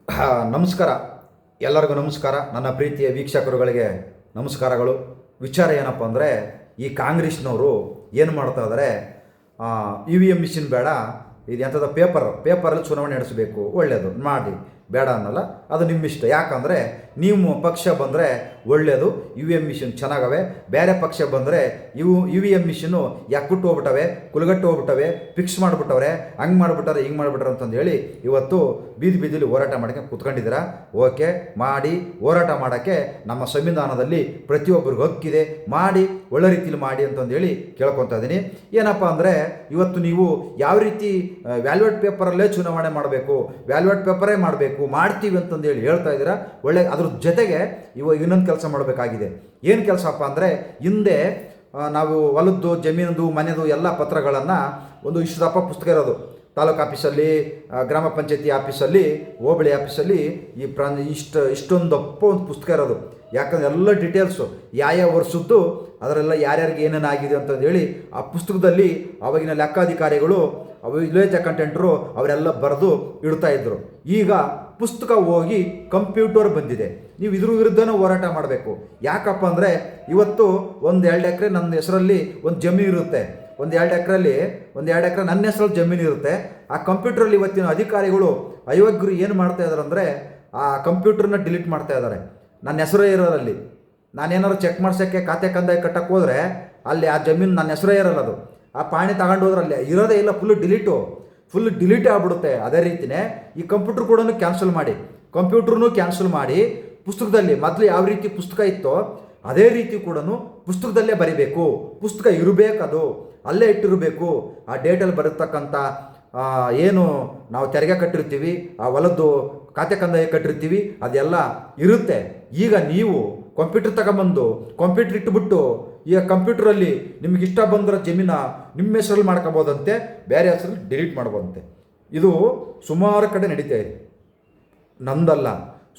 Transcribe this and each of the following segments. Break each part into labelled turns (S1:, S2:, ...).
S1: ನಮಸ್ಕಾರ, ಎಲ್ಲರಿಗೂ ನಮಸ್ಕಾರ. ನನ್ನ ಪ್ರೀತಿಯ ವೀಕ್ಷಕರುಗಳಿಗೆ ನಮಸ್ಕಾರಗಳು. ವಿಚಾರ ಏನಪ್ಪ ಅಂದರೆ, ಈ ಕಾಂಗ್ರೆಸ್ನವರು ಏನು ಮಾಡ್ತಾ ಇದ್ದಾರೆ, EVM ಮಿಷಿನ್ ಬೇಡ, ಇದು ಎಂಥದ್ದು ಪೇಪರಲ್ಲಿ ಚುನಾವಣೆ ನಡೆಸಬೇಕು, ಒಳ್ಳೆಯದು ಮಾಡಿ, ಬೇಡ ಅನ್ನಲ್ಲ, ಅದು ನಿಮ್ಮಿಷ್ಟ. ಯಾಕಂದರೆ ನೀವು ಪಕ್ಷ ಬಂದರೆ ಒಳ್ಳೆಯದು, EVM ಮಿಷಿನ್ ಚೆನ್ನಾಗವೆ. ಬೇರೆ ಪಕ್ಷ ಬಂದರೆ EVM ಮಿಷಿನ್ನು ಯಾಕುಟ್ಟು ಹೋಗ್ಬಿಟ್ಟವೆ, ಕುಲಗಟ್ಟು ಹೋಗ್ಬಿಟ್ಟವೆ, ಫಿಕ್ಸ್ ಮಾಡಿಬಿಟ್ಟವ್ರೆ, ಹಂಗೆ ಮಾಡಿಬಿಟ್ಟಾರೆ, ಹಿಂಗೆ ಮಾಡಿಬಿಟ್ರೆ ಅಂತಂದು ಹೇಳಿ ಇವತ್ತು ಬೀದಿಲಿ ಹೋರಾಟ ಮಾಡೋಕ್ಕೆ ಕೂತ್ಕೊಂಡಿದ್ದೀರಾ. ಓಕೆ, ಮಾಡಿ. ಹೋರಾಟ ಮಾಡೋಕ್ಕೆ ನಮ್ಮ ಸಂವಿಧಾನದಲ್ಲಿ ಪ್ರತಿಯೊಬ್ಬರಿಗೂ ಹಕ್ಕಿದೆ, ಮಾಡಿ, ಒಳ್ಳೆ ರೀತಿಯಲ್ಲಿ ಮಾಡಿ ಅಂತಂದೇಳಿ ಕೇಳ್ಕೊತಾ ಇದ್ದೀನಿ. ಏನಪ್ಪ ಅಂದರೆ, ಇವತ್ತು ನೀವು ಯಾವ ರೀತಿ ವ್ಯಾಲ್ಯೂಯೇಟ್ ಪೇಪರಲ್ಲೇ ಚುನಾವಣೆ ಮಾಡಬೇಕು, ವ್ಯಾಲ್ಯೂಯೇಟ್ ಪೇಪರೇ ಮಾಡಬೇಕು, ಮಾಡ್ತೀವಿ ಅಂತಂದೇಳಿ ಹೇಳ್ತಾ ಇದ್ದೀರಾ. ಒಳ್ಳೆ, ಅದ್ರ ಜೊತೆಗೆ ಇವಾಗ ಇನ್ನೊಂದು ಕೆಲಸ ಮಾಡಬೇಕಾಗಿದೆ. ಏನು ಕೆಲಸಪ್ಪ ಅಂದರೆ, ಹಿಂದೆ ನಾವು ಹೊಲದ್ದು, ಜಮೀನದು, ಮನೆದು ಎಲ್ಲ ಪತ್ರಗಳನ್ನು ಒಂದು ಇಷ್ಟದಪ್ಪ ಪುಸ್ತಕ ಇರೋದು, ತಾಲೂಕು ಆಫೀಸಲ್ಲಿ, ಗ್ರಾಮ ಪಂಚಾಯತಿ ಆಫೀಸಲ್ಲಿ, ಹೋಬಳಿ ಆಫೀಸಲ್ಲಿ ಇಷ್ಟೊಂದಪ್ಪ ಒಂದು ಪುಸ್ತಕ ಇರೋದು. ಯಾಕಂದರೆ ಎಲ್ಲ ಡೀಟೇಲ್ಸು ಯಾವ ವರ್ಷದ್ದು ಅದರೆಲ್ಲ ಯಾರ್ಯಾರಿಗೆ ಏನೇನಾಗಿದೆ ಅಂತಂದೇಳಿ ಆ ಪುಸ್ತಕದಲ್ಲಿ ಅವಾಗಿನ ಲೆಕ್ಕಾಧಿಕಾರಿಗಳು, ವಿಲೇಜ್ ಅಕೌಂಟೆಂಟ್ರು ಅವರೆಲ್ಲ ಬರೆದು ಇಡ್ತಾಯಿದ್ರು. ಈಗ ಪುಸ್ತಕ ಹೋಗಿ ಕಂಪ್ಯೂಟರ್ ಬಂದಿದೆ. ನೀವು ಇದ್ರ ವಿರುದ್ಧನೂ ಹೋರಾಟ ಮಾಡಬೇಕು. ಯಾಕಪ್ಪ ಅಂದರೆ, ಇವತ್ತು 1-2 ಎಕರೆ ನನ್ನ ಹೆಸರಲ್ಲಿ ಒಂದು ಜಮೀನು ಇರುತ್ತೆ, 1-2 ಎಕರೆ ನನ್ನ ಹೆಸರಲ್ಲಿ ಜಮೀನು ಇರುತ್ತೆ. ಆ ಕಂಪ್ಯೂಟ್ರಲ್ಲಿ ಇವತ್ತಿನ ಅಧಿಕಾರಿಗಳು ಅಯೋಗ್ಯರು ಏನು ಮಾಡ್ತಾ ಇದ್ದಾರೆ ಅಂದರೆ, ಆ ಕಂಪ್ಯೂಟ್ರನ್ನ ಡಿಲೀಟ್ ಮಾಡ್ತಾ ಇದ್ದಾರೆ. ನನ್ನ ಹೆಸರೇ ಇರೋರಲ್ಲಿ, ನಾನೇನಾದ್ರು ಚೆಕ್ ಮಾಡ್ಸೋಕ್ಕೆ ಖಾತೆ ಕಂದಾಯ ಕಟ್ಟಕ್ಕೆ ಹೋದರೆ ಅಲ್ಲಿ ಆ ಜಮೀನು ನನ್ನ ಹೆಸರೇ ಇರೋಲ್ಲ, ಅದು ಆ ಪಾಣಿ ತಗೊಂಡು ಹೋದ್ರೆ ಅಲ್ಲಿ ಇರೋದೇ ಇಲ್ಲ, ಫುಲ್ ಡಿಲೀಟ್ ಆಗಿಬಿಡುತ್ತೆ. ಅದೇ ರೀತಿಯೇ ಈ ಕಂಪ್ಯೂಟ್ರ್ ಕೂಡ ಕ್ಯಾನ್ಸಲ್ ಮಾಡಿ ಪುಸ್ತಕದಲ್ಲಿ ಮೊದಲು ಯಾವ ರೀತಿ ಪುಸ್ತಕ ಇತ್ತೋ ಅದೇ ರೀತಿ ಕೂಡ ಪುಸ್ತಕದಲ್ಲೇ ಬರಿಬೇಕು. ಪುಸ್ತಕ ಇರಬೇಕು, ಅದು ಅಲ್ಲೇ ಇಟ್ಟಿರಬೇಕು. ಆ ಡೇಟಲ್ಲಿ ಬರತಕ್ಕಂಥ ಏನು ನಾವು ತೆರಿಗೆ ಕಟ್ಟಿರ್ತೀವಿ, ಆ ಹೊಲದ್ದು ಖಾತೆ ಕಂದಾಯ ಕಟ್ಟಿರ್ತೀವಿ, ಅದೆಲ್ಲ ಇರುತ್ತೆ. ಈಗ ನೀವು ಕಂಪ್ಯೂಟರ್ ತಗೊಂಬಂದು ಕಂಪ್ಯೂಟರ್ ಇಟ್ಟುಬಿಟ್ಟು ಈಗ ಕಂಪ್ಯೂಟ್ರಲ್ಲಿ ನಿಮ್ಗೆ ಇಷ್ಟ ಬಂದ್ರೆ ಜಮೀನ ನಿಮ್ಮ ಹೆಸರಲ್ಲಿ ಮಾಡ್ಕೋಬೋದಂತೆ, ಬೇರೆ ಹೆಸರಲ್ಲಿ ಡಿಲೀಟ್ ಮಾಡ್ಬೋದಂತೆ. ಇದು ಸುಮಾರು ಕಡೆ ನಡೀತಾ ಇದೆ, ನಂದಲ್ಲ,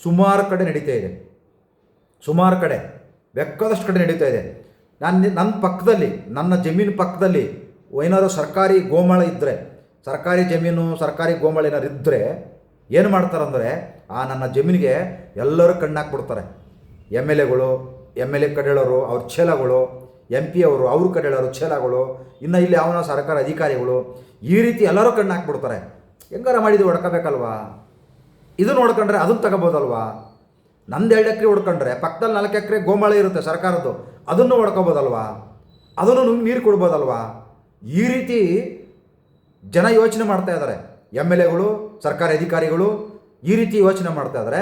S1: ಸುಮಾರು ಕಡೆ ನಡೀತಾ ಇದೆ, ಬೇಕಾದಷ್ಟು ಕಡೆ ನಡೀತಾ ಇದೆ. ನನ್ನ ಪಕ್ಕದಲ್ಲಿ, ನನ್ನ ಜಮೀನು ಪಕ್ಕದಲ್ಲಿ ಏನಾದ್ರು ಸರ್ಕಾರಿ ಗೋಮಾಳ ಇದ್ದರೆ, ಸರ್ಕಾರಿ ಜಮೀನು, ಸರ್ಕಾರಿ ಗೋಮಾಳ ಏನಾರು ಇದ್ದರೆ ಏನು ಮಾಡ್ತಾರಂದರೆ, ಆ ನನ್ನ ಜಮೀನಿಗೆ ಎಲ್ಲರೂ ಕಣ್ಣಾಕ್ಬಿಡ್ತಾರೆ. MLA ಕಡೆಯವರು ಅವ್ರ ಚೇಲಗಳು, MP ಅವರು ಅವ್ರ ಕಡೆಯವರು ಚೇಲಗಳು, ಇನ್ನು ಇಲ್ಲಿ ಅವನ ಸರ್ಕಾರ ಅಧಿಕಾರಿಗಳು, ಈ ರೀತಿ ಎಲ್ಲರೂ ಕಣ್ಣು ಹಾಕ್ಬಿಡ್ತಾರೆ. ಹೆಂಗಾರ ಮಾಡಿದ್ದು ಹೊಡ್ಕೋಬೇಕಲ್ವಾ? ಇದು ನೋಡ್ಕೊಂಡ್ರೆ ಅದನ್ನು ತಗೋಬೋದಲ್ವಾ? ನಂದು 2 ಎಕರೆ ಹೊಡ್ಕೊಂಡ್ರೆ ಪಕ್ಕದಲ್ಲಿ 4 ಎಕರೆ ಗೋಮಾಳ ಇರುತ್ತೆ ಸರ್ಕಾರದ್ದು, ಅದನ್ನು ಹೊಡ್ಕೋಬೋದಲ್ವಾ? ಅದನ್ನು ನೀರು ಕೊಡ್ಬೋದಲ್ವಾ? ಈ ರೀತಿ ಜನ ಯೋಚನೆ ಮಾಡ್ತಾ ಇದ್ದಾರೆ. MLAಗಳು, ಸರ್ಕಾರಿ ಅಧಿಕಾರಿಗಳು ಈ ರೀತಿ ಯೋಚನೆ ಮಾಡ್ತಾ ಇದ್ದಾರೆ.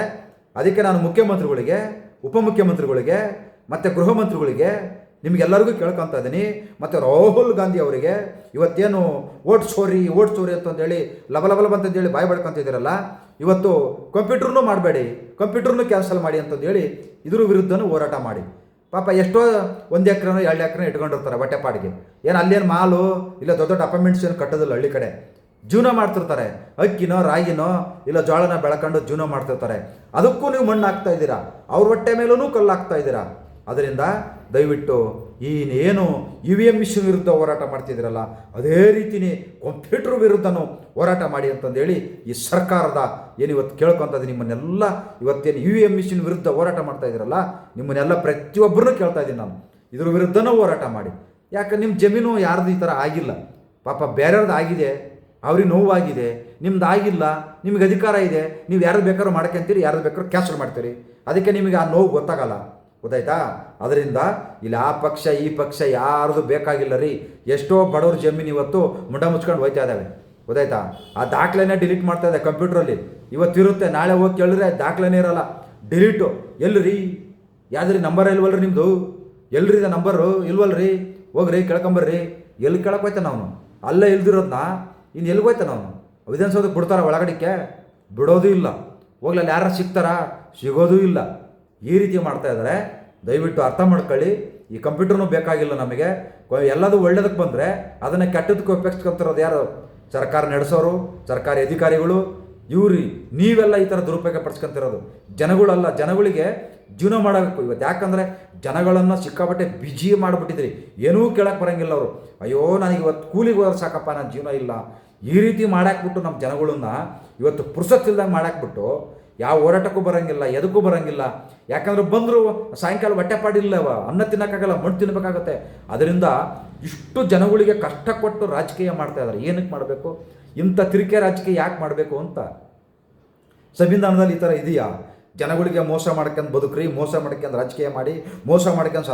S1: ಅದಕ್ಕೆ ನಾನು ಮುಖ್ಯಮಂತ್ರಿಗಳಿಗೆ, ಉಪಮುಖ್ಯಮಂತ್ರಿಗಳಿಗೆ ಮತ್ತು ಗೃಹ ಮಂತ್ರಿಗಳಿಗೆ ನಿಮಗೆಲ್ಲರಿಗೂ ಕೇಳ್ಕೊತಾ ಇದ್ದೀನಿ. ಮತ್ತು ರಾಹುಲ್ ಗಾಂಧಿ ಅವರಿಗೆ ಇವತ್ತೇನು ಓಟ್ ಚೋರಿ ಅಂತಂದೇಳಿ ಲಬಲಬಲಬಂತಂದೇಳಿ ಬಾಯಿ ಬಡ್ಕೊತಿದ್ದೀರಲ್ಲ, ಇವತ್ತು ಕಂಪ್ಯೂಟ್ರನ್ನೂ ಮಾಡಬೇಡಿ, ಕಂಪ್ಯೂಟ್ರನ್ನೂ ಕ್ಯಾನ್ಸಲ್ ಮಾಡಿ ಅಂತಂದೇಳಿ ಇದ್ರ ವಿರುದ್ಧನೂ ಹೋರಾಟ ಮಾಡಿ. ಪಾಪ ಎಷ್ಟೋ 1 ಎಕರೆನೋ 2 ಎಕರೆನೋ ಇಟ್ಕೊಂಡಿರ್ತಾರೆ ಹೊಟ್ಟೆಪಾಡಿಗೆ. ಏನು ಅಲ್ಲೇನು ಮಾಲು ಇಲ್ಲ ದೊಡ್ಡ ಅಪಾರ್ಟ್ಮೆಂಟ್ಸ್ ಏನು ಕಟ್ಟೋದಿಲ್ಲ, ಹಳ್ಳಿ ಕಡೆ ಜೀವನ ಮಾಡ್ತಿರ್ತಾರೆ. ಅಕ್ಕಿನೋ ರಾಗಿನೋ ಇಲ್ಲ ಜೋಳನ ಬೆಳ್ಕೊಂಡು ಜೀವನ ಮಾಡ್ತಿರ್ತಾರೆ. ಅದಕ್ಕೂ ನೀವು ಮಣ್ಣು ಹಾಕ್ತಾ ಇದ್ದೀರಾ, ಅವ್ರ ಹೊಟ್ಟೆ ಮೇಲೂ ಕಲ್ಲು ಹಾಕ್ತಾ ಇದ್ದೀರಾ. ಅದರಿಂದ ದಯವಿಟ್ಟು ಏನು EVM ಮಿಷಿನ್ ವಿರುದ್ಧ ಹೋರಾಟ ಮಾಡ್ತಿದ್ದೀರಲ್ಲ, ಅದೇ ರೀತಿಯೇ ಕಂಪ್ಯೂಟರ್ ವಿರುದ್ಧನೂ ಹೋರಾಟ ಮಾಡಿ ಅಂತಂದೇಳಿ ಈ ಸರ್ಕಾರದ ಏನು ಇವತ್ತು ಕೇಳ್ಕೊತದ್ದು ನಿಮ್ಮನ್ನೆಲ್ಲ, ಇವತ್ತೇನು EVM ಮಿಷಿನ್ ವಿರುದ್ಧ ಹೋರಾಟ ಮಾಡ್ತಾ ಇದ್ದೀರಲ್ಲ, ನಿಮ್ಮನ್ನೆಲ್ಲ ಪ್ರತಿಯೊಬ್ಬರನ್ನೂ ಕೇಳ್ತಾ ಇದ್ದೀನಿ ನಾನು, ಇದ್ರ ವಿರುದ್ಧನೂ ಹೋರಾಟ ಮಾಡಿ. ಯಾಕೆ ನಿಮ್ಮ ಜಮೀನು ಯಾರ್ದು ಈ ಥರ ಆಗಿಲ್ಲ, ಪಾಪ ಬೇರೆಯವ್ರದ್ದು ಆಗಿದೆ, ಅವ್ರಿಗೆ ನೋವಾಗಿದೆ, ನಿಮ್ದು ಆಗಿಲ್ಲ, ನಿಮಗೆ ಅಧಿಕಾರ ಇದೆ, ನೀವು ಯಾರು ಬೇಕಾದ್ರೂ ಮಾಡ್ಕೊಂತೀರಿ, ಯಾರು ಬೇಕಾದ್ರೂ ಕ್ಯಾನ್ಸಲ್ ಮಾಡ್ತೀರಿ. ಅದಕ್ಕೆ ನಿಮಗೆ ಆ ನೋವು ಗೊತ್ತಾಗಲ್ಲ, ಗೊತ್ತಾಯ್ತಾ? ಅದರಿಂದ ಇಲ್ಲಿ ಆ ಪಕ್ಷ ಈ ಪಕ್ಷ ಯಾರ್ದು ಬೇಕಾಗಿಲ್ಲ ರೀ. ಎಷ್ಟೋ ಬಡವ್ರ ಜಮೀನು ಇವತ್ತು ಮುಂಡ ಮುಚ್ಕೊಂಡು ಹೋಯ್ತಾ ಇದ್ದಾವೆ, ಗೊತ್ತಾಯ್ತಾ? ಆ ದಾಖಲೆನೇ ಡಿಲೀಟ್ ಮಾಡ್ತಾ ಇದೆ ಕಂಪ್ಯೂಟ್ರಲ್ಲಿ. ಇವತ್ತಿರುತ್ತೆ, ನಾಳೆ ಹೋಗಿ ಕೇಳಿದ್ರೆ ದಾಖಲೆನೇ ಇರೋಲ್ಲ, ಡಿಲೀಟು. ಎಲ್ರಿ ಯಾವ್ದ್ರಿ ನಂಬರ್ ಇಲ್ವಲ್ರಿ ನಿಮ್ಮದು? ಎಲ್ರಿ ಇದೆ ನಂಬರು ಇಲ್ವಲ್ರಿ? ಹೋಗ್ರಿ ಕೇಳ್ಕೊಂಬರ್ರಿ. ಎಲ್ಲಿ ಕೇಳಕ್ಕೆ ಹೋಯ್ತಾನೆ ಅವನು? ಅಲ್ಲೇ ಇಲ್ದಿರೋದನ್ನ ಇನ್ನು ಎಲ್ಲಿಗೆ ಹೋಯ್ತಾನೆ ಅವನು? ವಿಧಾನಸೌಧಕ್ಕೆ ಬಿಡ್ತಾರ ಒಳಗಡೆಗೆ? ಬಿಡೋದು ಇಲ್ಲ. ಹೋಗ್ಲಲ್ಲಿ ಯಾರು ಸಿಗ್ತಾರಾ? ಸಿಗೋದೂ ಇಲ್ಲ. ಈ ರೀತಿ ಮಾಡ್ತಾ ಇದ್ದಾರೆ. ದಯವಿಟ್ಟು ಅರ್ಥ ಮಾಡ್ಕೊಳ್ಳಿ. ಈ ಕಂಪ್ಯೂಟರ್ನೂ ಬೇಕಾಗಿಲ್ಲ ನಮಗೆ. ಎಲ್ಲದೂ ಒಳ್ಳೇದಕ್ಕೆ ಬಂದರೆ ಅದನ್ನು ಕೆಟ್ಟದಕ್ಕೆ ಉಪಯೋಗಿಸ್ಕೊಂತಿರೋದು ಯಾರು? ಸರ್ಕಾರ ನಡೆಸೋರು, ಸರ್ಕಾರಿ ಅಧಿಕಾರಿಗಳು, ಇವ್ರಿ ನೀವೆಲ್ಲ ಈ ಥರ ದುರುಪಯೋಗ ಪಡಿಸ್ಕೊಂತಿರೋದು. ಜನಗಳಲ್ಲ, ಜನಗಳಿಗೆ ಜೀವನ ಮಾಡಬೇಕು ಇವತ್ತು. ಯಾಕಂದರೆ ಜನಗಳನ್ನು ಸಿಕ್ಕಾಪಟ್ಟೆ ಬಿಜಿ ಮಾಡಿಬಿಟ್ಟಿದ್ರಿ, ಏನೂ ಕೇಳಕ್ಕೆ ಬರೋಂಗಿಲ್ಲ ಅವರು. ಅಯ್ಯೋ ನನಗೆ ಇವತ್ತು ಕೂಲಿಗೆ ಹೋದ್ರೆ ಸಾಕಪ್ಪ, ನನ್ನ ಜೀವನ ಇಲ್ಲ, ಈ ರೀತಿ ಮಾಡಾಕ್ಬಿಟ್ಟು ನಮ್ಮ ಜನಗಳನ್ನ ಇವತ್ತು ಪುರ್ಸತ್ತಿಲ್ದಂಗೆ ಮಾಡಾಕ್ಬಿಟ್ಟು ಯಾವ ಹೋರಾಟಕ್ಕೂ ಬರೋಂಗಿಲ್ಲ, ಎದಕ್ಕೂ ಬರೋಂಗಿಲ್ಲ. ಯಾಕಂದ್ರೆ ಬಂದರೂ ಸಾಯಂಕಾಲ ಹೊಟ್ಟೆಪಾಡಿಲ್ಲವ, ಅನ್ನ ತಿನ್ನೋಕ್ಕಾಗಲ್ಲ, ಮಣ್ಣು ತಿನ್ನಬೇಕಾಗತ್ತೆ. ಅದರಿಂದ ಇಷ್ಟು ಜನಗಳಿಗೆ ಕಷ್ಟ ಕೊಟ್ಟು ರಾಜಕೀಯ ಮಾಡ್ತಾ ಇದ್ದಾರೆ. ಏನಕ್ಕೆ ಮಾಡಬೇಕು? ಇಂಥ ತಿರುಕೆ ರಾಜಕೀಯ ಯಾಕೆ ಮಾಡಬೇಕು ಅಂತ. ಸಂವಿಧಾನದಲ್ಲಿ ಈ ಥರ ಇದೆಯಾ? ಜನಗಳಿಗೆ ಮೋಸ ಮಾಡ್ಕೊಂಡು ಬದುಕ್ರಿ, ಮೋಸ ಮಾಡ್ಕೊಂಡು ರಾಜಕೀಯ ಮಾಡಿ, ಮೋಸ ಮಾಡ್ಕೊಂಡು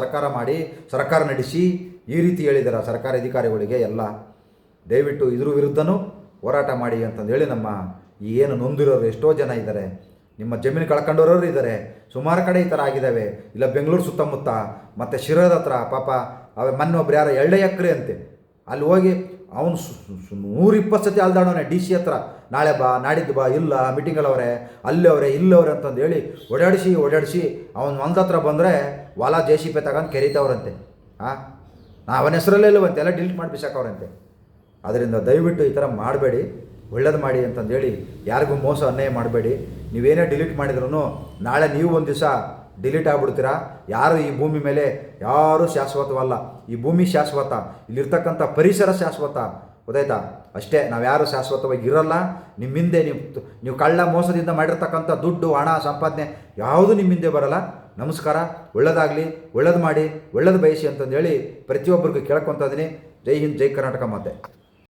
S1: ಸರ್ಕಾರ ನಡೆಸಿ, ಈ ರೀತಿ ಹೇಳಿದಾರೆ ಸರ್ಕಾರಿ ಅಧಿಕಾರಿಗಳಿಗೆ ಎಲ್ಲ. ದಯವಿಟ್ಟು ಇದ್ರ ವಿರುದ್ಧನೂ ಹೋರಾಟ ಮಾಡಿ ಅಂತಂದೇಳಿ ನಮ್ಮ ಏನು ನೊಂದಿರೋರು ಎಷ್ಟೋ ಜನ ಇದ್ದಾರೆ, ನಿಮ್ಮ ಜಮೀನು ಕಳ್ಕೊಂಡೋರೋರು ಇದ್ದಾರೆ. ಸುಮಾರು ಕಡೆ ಈ ಥರ ಆಗಿದ್ದಾವೆ. ಇಲ್ಲ ಬೆಂಗಳೂರು ಸುತ್ತಮುತ್ತ ಮತ್ತು ಶಿರದ ಹತ್ರ ಪಾಪ ಮೊನ್ನೆ ಒಬ್ರು ಯಾರೋ 2 ಎಕರೆ ಅಂತೆ, ಅಲ್ಲಿ ಹೋಗಿ ಅವನು 120 ಸತಿ ಅಲ್ದಾಡೋನೆ ಡಿ ಸಿ ಹತ್ರ. ನಾಳೆ ಬಾ, ನಾಡಿದ್ದು ಬಾ, ಇಲ್ಲ ಮೀಟಿಂಗಲ್ಲವ್ರೆ, ಅಲ್ಲವ್ರೆ ಇಲ್ಲವ್ರೆ ಅಂತಂದು ಹೇಳಿ ಓಡಾಡಿಸಿ ಅವನು ಒಂದು ಹತ್ರ ಬಂದರೆ ಹೊಲ JCB ತಗೊಂಡು ಕೆರೀತವ್ರಂತೆ. ಅವನ ಹೆಸರಲ್ಲೇ ಇಲ್ಲವಂತೆ, ಎಲ್ಲ ಡಿಲೀಟ್ ಮಾಡಿ ಬಿಸಾಕವ್ರಂತೆ. ಅದರಿಂದ ದಯವಿಟ್ಟು ಈ ಥರ ಮಾಡಬೇಡಿ, ಒಳ್ಳೇದು ಮಾಡಿ ಅಂತಂದೇಳಿ ಯಾರಿಗೂ ಮೋಸ ಅನ್ಯಾಯ ಮಾಡಬೇಡಿ. ನೀವೇನೇ ಡಿಲೀಟ್ ಮಾಡಿದ್ರೂ ನಾಳೆ ನೀವು ಒಂದು ದಿವಸ ಡಿಲೀಟ್ ಆಗಿಬಿಡ್ತೀರಾ. ಯಾರು ಈ ಭೂಮಿ ಮೇಲೆ ಯಾರೂ ಶಾಶ್ವತವಲ್ಲ. ಈ ಭೂಮಿ ಶಾಶ್ವತ, ಇಲ್ಲಿರ್ತಕ್ಕಂಥ ಪರಿಸರ ಶಾಶ್ವತ, ಗೊತ್ತಾಯ್ತಾ? ಅಷ್ಟೇ, ನಾವು ಯಾರು ಶಾಶ್ವತವಾಗಿ ಇರಲ್ಲ. ನಿಮ್ಮಿಂದೆ ನೀವು ಕಳ್ಳ ಮೋಸದಿಂದ ಮಾಡಿರ್ತಕ್ಕಂಥ ದುಡ್ಡು, ಹಣ, ಸಂಪಾದನೆ ಯಾವುದೂ ನಿಮ್ಮಿಂದೆ ಬರಲ್ಲ. ನಮಸ್ಕಾರ, ಒಳ್ಳೇದಾಗಲಿ, ಒಳ್ಳೇದು ಮಾಡಿ, ಒಳ್ಳೇದು ಬಯಸಿ ಅಂತಂದೇಳಿ ಪ್ರತಿಯೊಬ್ಬರಿಗೂ ಕೇಳ್ಕೊತಾ ಇದ್ದೀನಿ. ಜೈ ಹಿಂದ್, ಜೈ ಕರ್ನಾಟಕ ಮಾತೆ.